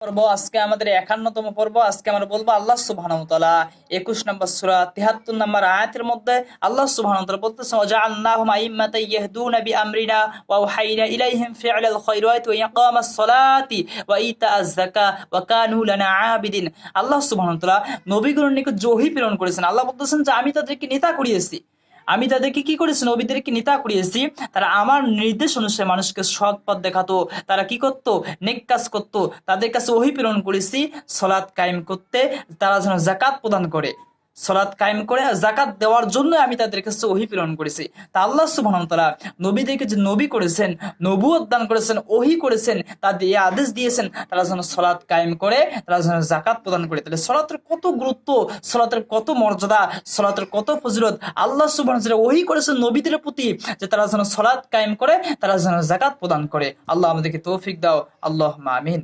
পর্ব আজকে আমাদের 51তম পর্ব। আজকে আমরা বলবো আল্লাহ সুবহানাহু ওয়া তাআলা 21 নম্বর সূরা 73 নম্বর আয়াতের মধ্যে আল্লাহ সুবহানাহু ওয়া তাআলা বলতেছেন, ওয়াজআলনাহুম আইম্মাতান ইয়াহদুনা বিআমরিনা ওয়া আওহাইনা ইলাইহিম ফি'লাল খায়রাতি ওয়া ইকামাস সালাতি ওয়া ইতাআজ যাকাত ওয়া কানু লানা আবিদিন। আল্লাহ সুবহানাহু ওয়া তাআলা নবীগণের নিকট ওহী প্রেরণ করেছেন। আল্লাহ বলতেছেন যে আমি তাদেরকে নেতা করিয়েছি, আমি তাদেরকে কি করেছি, নবীদেরকে নেতা করিয়েছি। তারা আমার নির্দেশ অনুসারে মানুষকে সৎ পথ দেখাতো, তারা কি করত, নেক কাজ করত। তাদের কাছে ওহী প্রেরণ করেছি সালাত কায়েম করতে, তারা যেন যাকাত প্রদান করে, সালাত কায়েম করে যাকাত দেওয়ার জন্য আমি তাদের কাছে ওহী প্রেরণ করেছি। তা আল্লাহ সুবহানাহু ওয়া তাআলা নবীদেরকে যে নবী করেছেন, নবুয়ত দান করেছেন, ওহী করেছেন, তাদের এই আদেশ দিয়েছেন তারা যেন সালাত কায়েম করে, তারা যেন যাকাত প্রদান করে। তাহলে সালাতের কত গুরুত্ব, সালাতের কত মর্যাদা, সালাতের কত ফজিলত আল্লাহ সুবহানাহু ওয়া তাআলা ওহী করেছেন নবীদের প্রতি, যে তারা যেন সালাত কায়েম করে, তারা যেন যাকাত প্রদান করে। আল্লাহ আমাদেরকে তৌফিক দাও, আল্লাহুম্মা আমিন।